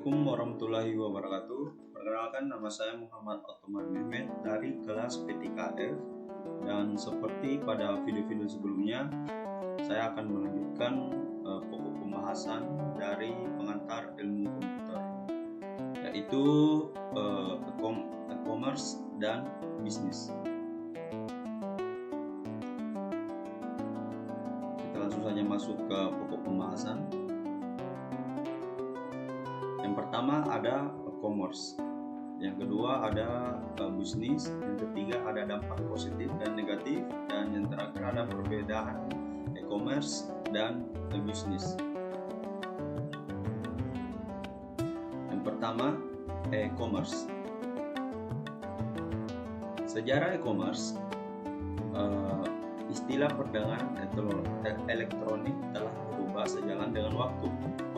Assalamualaikum warahmatullahi wabarakatuh. Perkenalkan, nama saya Muhammad Ottoman Mehmet dari kelas P3F, dan seperti pada video-video sebelumnya, saya akan melanjutkan pokok pembahasan dari pengantar ilmu komputer, yaitu e-commerce dan bisnis. Kita langsung saja masuk ke pokok pembahasan. Yang pertama ada e-commerce, yang kedua ada bisnis, yang ketiga ada dampak positif dan negatif, dan yang terakhir ada perbedaan e-commerce dan bisnis. Yang pertama, e-commerce. Sejarah e-commerce, istilah perdagangan elektronik telah berubah sejalan dengan waktu.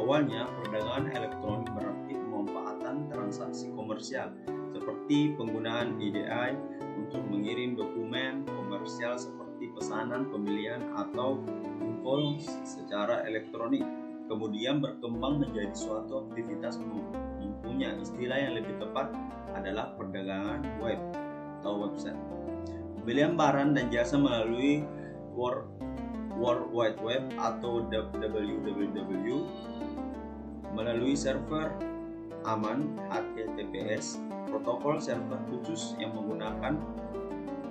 Awalnya, perdagangan elektronik berarti pemanfaatan transaksi komersial seperti penggunaan EDI untuk mengirim dokumen komersial seperti pesanan, pembelian, atau invoice secara elektronik. Kemudian berkembang menjadi suatu aktivitas mempunyai istilah yang lebih tepat adalah perdagangan web atau website. Pembelian barang dan jasa melalui World Wide Web atau WWW melalui server aman HTTPS, protokol server khusus yang menggunakan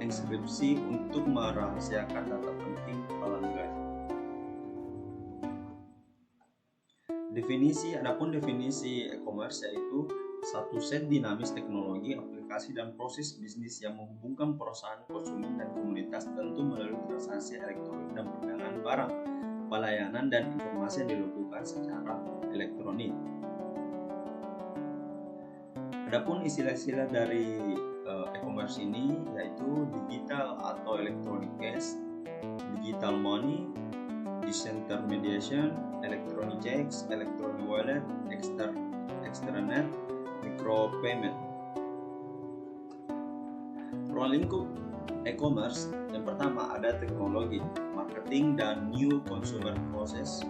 enkripsi untuk merahasiakan data penting pelanggan. Adapun definisi e-commerce yaitu satu set dinamis teknologi, aplikasi, dan proses bisnis yang menghubungkan perusahaan, konsumen, dan komunitas tentu melalui transaksi elektronik dan perdagangan barang, pelayanan, dan informasi yang dilakukan secara elektronik. Adapun istilah-istilah dari e-commerce ini yaitu digital atau electronic cash, digital money, disintermediation, electronic checks, electronic wallet, extranet, micro payment. Ruang lingkup e-commerce, yang pertama ada teknologi, marketing, dan new consumer process.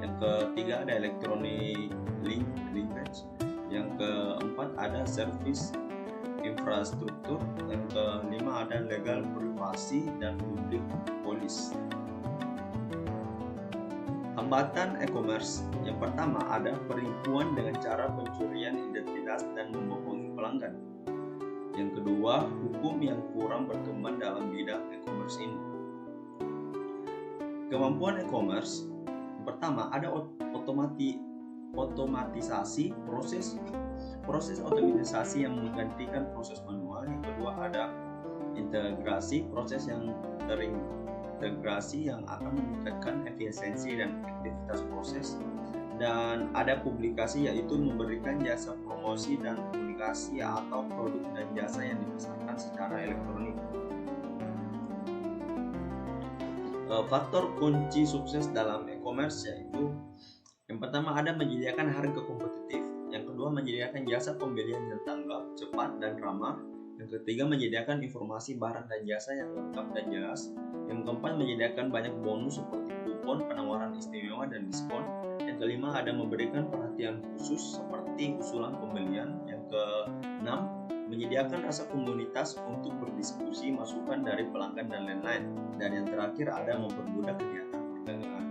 Yang ketiga ada electronic linkage. Yang keempat ada service infrastruktur. Yang kelima ada legal privasi dan public policy. Hambatan e-commerce, yang pertama ada penipuan dengan cara pencurian identitas dan membohongi pelanggan. Yang kedua, hukum yang kurang berkembang dalam bidang e-commerce ini. Kemampuan e-commerce, yang pertama ada otomatisasi, proses otomatisasi yang menggantikan proses manual. Yang kedua ada integrasi, proses yang terintegrasi yang akan meningkatkan efisiensi dan efektivitas proses. Dan ada publikasi, yaitu memberikan jasa promosi dan komunikasi atau produk dan jasa yang dipasarkan secara elektronik. Faktor kunci sukses dalam e-commerce yaitu yang pertama ada menyediakan harga kompetitif, yang kedua menyediakan jasa pembelian yang tanggap, cepat, dan ramah, yang ketiga menyediakan informasi barang dan jasa yang lengkap dan jelas, yang keempat menyediakan banyak bonus seperti kupon, penawaran istimewa, dan diskon, yang kelima ada memberikan perhatian khusus seperti usulan pembelian, yang keenam menyediakan rasa komunitas untuk berdiskusi, masukan dari pelanggan, dan lain-lain, dan yang terakhir ada mempermudah kegiatan perdagangan.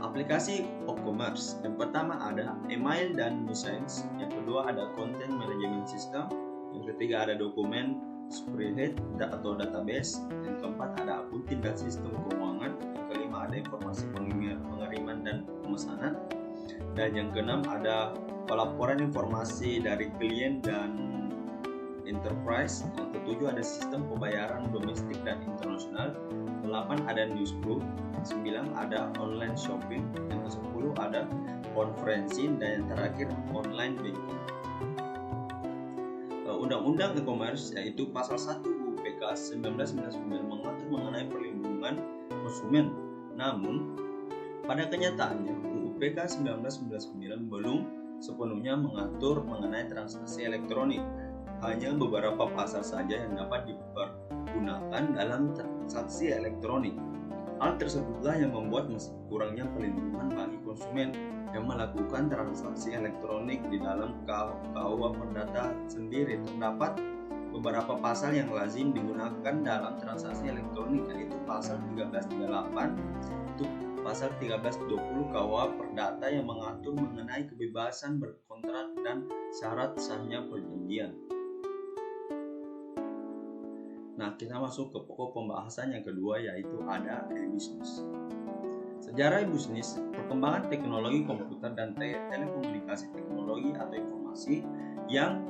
Aplikasi e-commerce, yang pertama ada email dan message, yang kedua ada content management system, yang ketiga ada dokumen spreadsheet atau database, yang keempat ada akunting dan sistem keuangan, yang kelima ada informasi pengiriman dan pemesanan, dan yang keenam ada pelaporan informasi dari klien dan enterprise, yang ketujuh ada sistem pembayaran domestik dan internasional, 8 ada newsgroup, 9 ada online shopping, yang ke-10 ada konferensi, dan yang terakhir online banking. Undang-Undang e-commerce yaitu pasal 1 UU PK 1999 mengatur mengenai perlindungan konsumen. Namun pada kenyataannya UU PK 1999 belum sepenuhnya mengatur mengenai transaksi elektronik. Hanya beberapa pasal saja yang dapat dipergunakan dalam transaksi elektronik. Hal tersebutlah yang membuat kurangnya perlindungan bagi konsumen. yang melakukan transaksi elektronik di dalam KUA Perdata sendiri. Terdapat beberapa pasal yang lazim digunakan dalam transaksi elektronik, yaitu pasal 1338 untuk pasal 1320 KUA Perdata yang mengatur mengenai kebebasan berkontrak dan syarat sahnya perjanjian. Nah, kita masuk ke pokok pembahasan yang kedua, yaitu ada e-bisnis. Sejarah e-bisnis, perkembangan teknologi komputer dan telekomunikasi teknologi atau informasi yang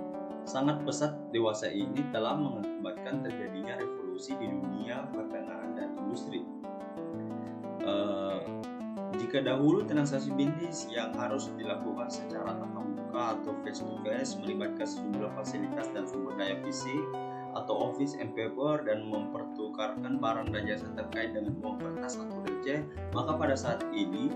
sangat pesat dewasa ini telah mengakibatkan terjadinya revolusi di dunia perdagangan dan industri. Jika dahulu transaksi bisnis yang harus dilakukan secara tatap muka atau face to face melibatkan sejumlah fasilitas dan sumber daya fisik atau office and paper dan mempertukarkan barang dan jasa terkait dengan uang kertas atau receh, maka pada saat ini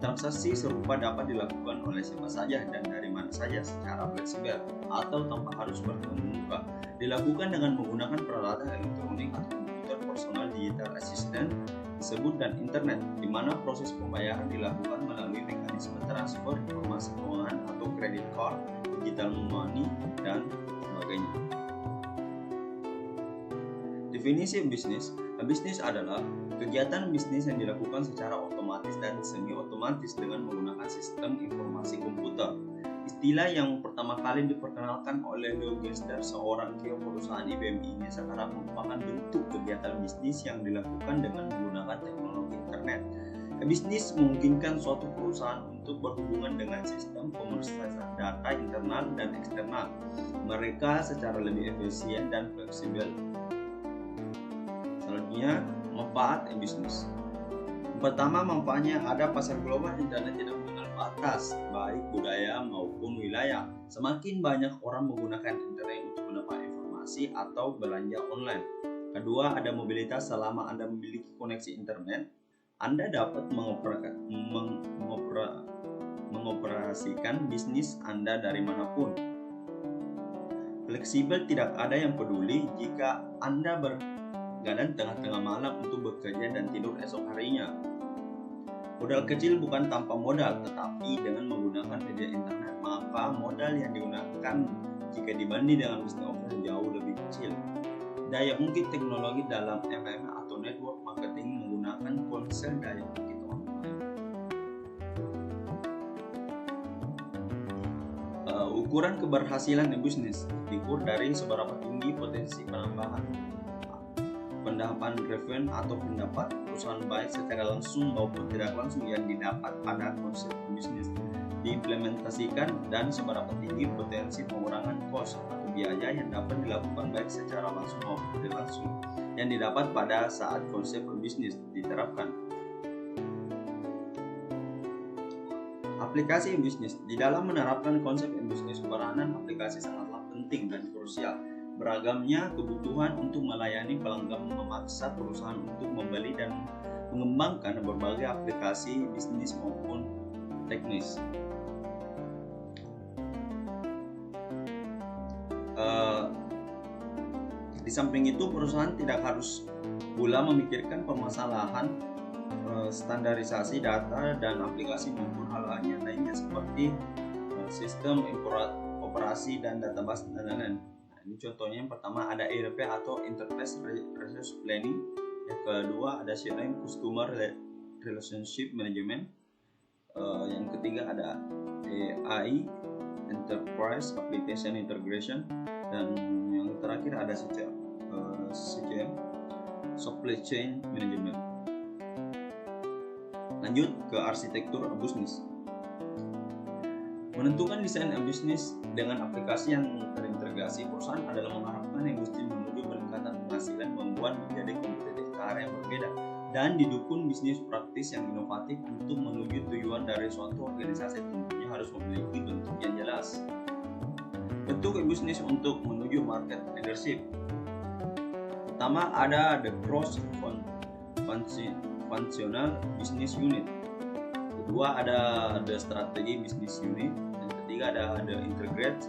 transaksi serupa dapat dilakukan oleh siapa saja dan dari mana saja secara fleksibel atau tanpa harus bertemu muka. Dilakukan dengan menggunakan peralatan elektronik atau komputer personal digital assistant disebut dan internet, di mana proses pembayaran dilakukan melalui mekanisme transfer informasi keuangan atau credit card, digital money, dan sebagainya. Definisi bisnis. Bisnis adalah kegiatan bisnis yang dilakukan secara otomatis dan semi-otomatis dengan menggunakan sistem informasi komputer. Istilah yang pertama kali diperkenalkan oleh Leo Gerstner, seorang CEO perusahaan IBM ini, sekarang merupakan bentuk kegiatan bisnis yang dilakukan dengan menggunakan teknologi internet. Bisnis memungkinkan suatu perusahaan untuk berhubungan dengan sistem pemrosesan data internal dan eksternal mereka secara lebih efisien dan fleksibel. Selanjutnya, manfaat bisnis. Pertama, manfaatnya ada pasar global. Internet tidak mengenal batas, baik budaya maupun wilayah. Semakin banyak orang menggunakan internet untuk mendapat informasi atau belanja online. Kedua, ada mobilitas. Selama Anda memiliki koneksi internet, Anda dapat mengoperasikan bisnis Anda dari manapun. Fleksibel, tidak ada yang peduli jika Anda bergadang tengah-tengah malam untuk bekerja dan tidur esok harinya. Modal kecil bukan tanpa modal, tetapi dengan menggunakan media internet, maka modal yang digunakan jika dibanding dengan bisnis offline jauh lebih kecil. Daya ungkit teknologi dalam MLM atau network marketing menggunakan konsep daya ungkit online. Ukuran keberhasilan bisnis diukur dari seberapa tinggi potensi penambahan revenue atau pendapat perusahaan baik secara langsung maupun tidak langsung yang didapat pada konsep bisnis diimplementasikan, dan seberapa tinggi potensi pengurangan cost atau biaya yang dapat dilakukan baik secara langsung maupun tidak langsung yang didapat pada saat konsep bisnis diterapkan. Aplikasi bisnis. Di dalam menerapkan konsep bisnis, peranan aplikasi sangatlah penting dan krusial. Beragamnya kebutuhan untuk melayani pelanggan memaksa perusahaan untuk membeli dan mengembangkan berbagai aplikasi bisnis maupun teknis. Di samping itu, perusahaan tidak harus pula memikirkan permasalahan standarisasi data dan aplikasi maupun hal-hal lainnya seperti sistem operasi dan database dan lain-lain. Ini contohnya, yang pertama ada ERP atau Enterprise Resource Planning, yang kedua ada CRM Customer Relationship Management, yang ketiga ada AI Enterprise Application Integration, dan yang terakhir ada CCM Supply Chain Management. Lanjut ke arsitektur bisnis. Menentukan desain bisnis dengan aplikasi yang terintegrasi perusahaan adalah mengharapkan industri menuju peningkatan penghasilan, membuat menjadi kompetitif ke area yang berbeda, dan didukung bisnis praktis yang inovatif untuk menuju tujuan dari suatu organisasi. Tentunya harus memiliki bentuk yang jelas. Bentuk bisnis untuk menuju market leadership. Pertama ada the cross functional business unit. Kedua ada the strategy business unit. Yang ketiga ada the integrated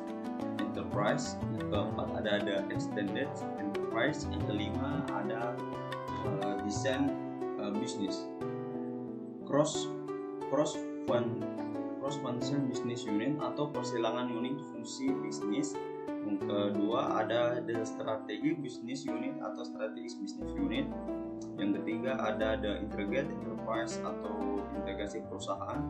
enterprise. Yang keempat ada the extended enterprise. Yang kelima ada design business. Cross cross-functional business unit atau persilangan unit fungsi bisnis. Yang kedua ada the strategic business unit atau strategic business unit. Yang ketiga ada the integrated enterprise atau integrasi perusahaan.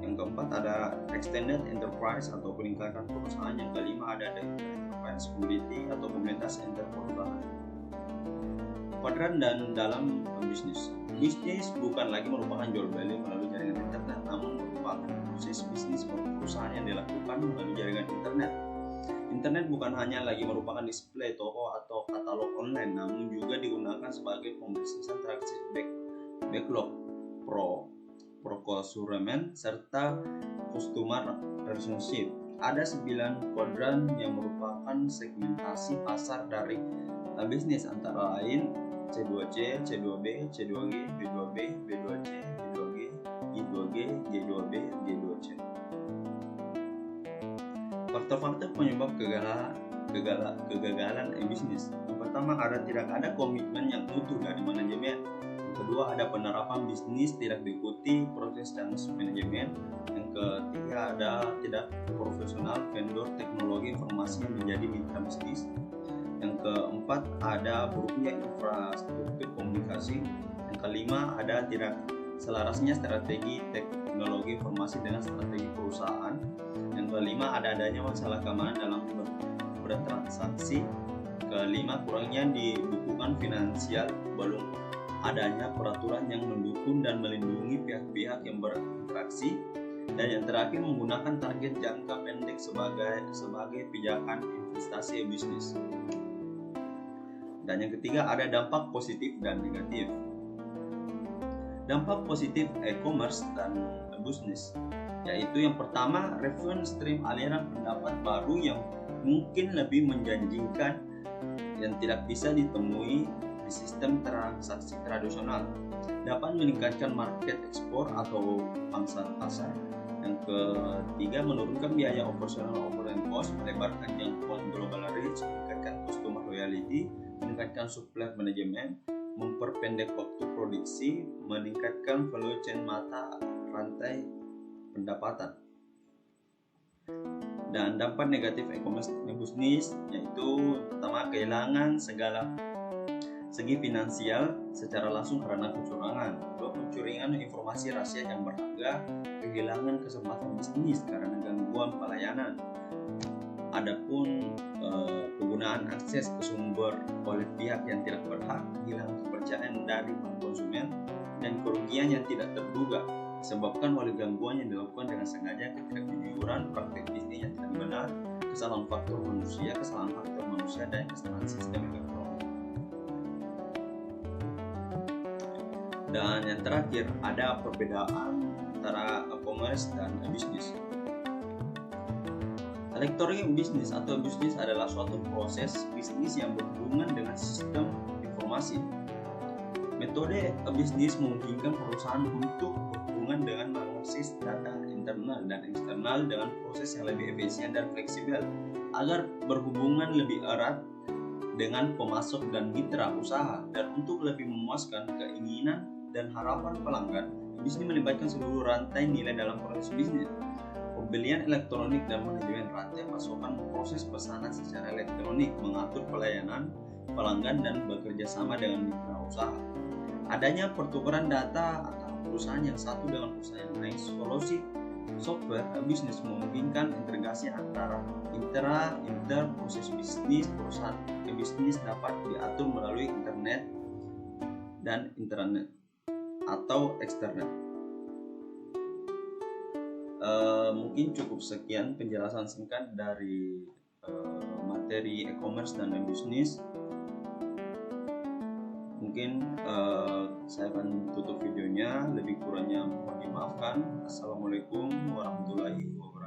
Yang keempat ada extended enterprise atau peningkatan perusahaan. Yang kelima ada the enterprise community atau komunitas perusahaan. Kuadran dan dalam bisnis. Bisnis bukan lagi merupakan jual beli melalui jaringan internet, namun merupakan proses bisnis perusahaan yang dilakukan melalui jaringan internet. Internet bukan hanya lagi merupakan display toko atau katalog online, namun juga digunakan sebagai pemrosesan transaksi backlog, procurement, serta customer relationship. Ada 9 kuadran yang merupakan segmentasi pasar dari bisnis, antara lain C2C, C2B, C2G, B2B, B2C, B2G, I2G, G2B, G2C. Faktor-faktor penyebab kegagalan bisnis. Yang pertama, tidak ada komitmen yang utuh dari manajemen. Yang kedua, ada penerapan bisnis tidak diikuti proses dan manajemen. Yang ketiga, ada tidak profesional vendor teknologi informasi yang menjadi mitra bisnis. Yang keempat, ada buruknya infrastruktur komunikasi. Yang kelima, ada tidak selarasnya strategi teknologi informasi dengan strategi perusahaan. Yang kelima, ada adanya masalah keamanan dalam bertransaksi. Kelima, kurangnya di dukungan finansial, belum adanya peraturan yang mendukung dan melindungi pihak-pihak yang berinteraksi. Dan yang terakhir, menggunakan target jangka pendek sebagai pijakan investasi bisnis. Dan yang ketiga, ada dampak positif dan negatif. Dampak positif e-commerce dan bisnis, yaitu yang pertama, revenue stream, aliran pendapat baru yang mungkin lebih menjanjikan yang tidak bisa ditemui di sistem transaksi tradisional, dapat meningkatkan market ekspor atau pangsa pasar. Yang ketiga, menurunkan biaya operasional operating cost, melebarkan jangkauan global reach, meningkatkan customer loyalty, meningkatkan supply management, memperpendek waktu produksi, meningkatkan value chain mata rantai pendapatan. Dan dampak negatif e-commerce bisnis, yaitu pertama, kehilangan segala segi finansial secara langsung karena kecurangan. Kedua, pencurian informasi rahasia yang berharga, kehilangan kesempatan bisnis karena gangguan pelayanan. Adapun penggunaan akses ke sumber oleh pihak yang tidak berhak, hilang kepercayaan dari konsumen, dan kerugian yang tidak terduga disebabkan oleh gangguan yang dilakukan dengan sengaja, ketidakjujuran, praktik bisnis yang tidak benar, kesalahan faktor manusia, dan kesalahan sistem elektronik. Dan yang terakhir, ada perbedaan antara e-commerce dan bisnis. Elektronik bisnis atau bisnis adalah suatu proses bisnis yang berhubungan dengan sistem informasi. Metode bisnis memungkinkan perusahaan untuk berhubungan dengan mengakses data internal dan eksternal dengan proses yang lebih efisien dan fleksibel, agar berhubungan lebih erat dengan pemasok dan mitra usaha, dan untuk lebih memuaskan keinginan dan harapan pelanggan. Bisnis melibatkan seluruh rantai nilai dalam proses bisnis. Pembelian elektronik dan manajemen rantai pasokan, proses pesanan secara elektronik, mengatur pelayanan pelanggan, dan bekerja sama dengan mitra usaha. Adanya pertukaran data antara perusahaan yang satu dengan perusahaan yang lain. Solusi software bisnis memungkinkan integrasi antara inter proses bisnis. Perusahaan bisnis dapat diatur melalui internet dan intranet atau eksternet. Mungkin cukup sekian penjelasan singkat dari materi e-commerce dan bisnis. Mungkin saya akan tutup videonya, lebih kurangnya mohon dimaafkan. Assalamualaikum warahmatullahi wabarakatuh.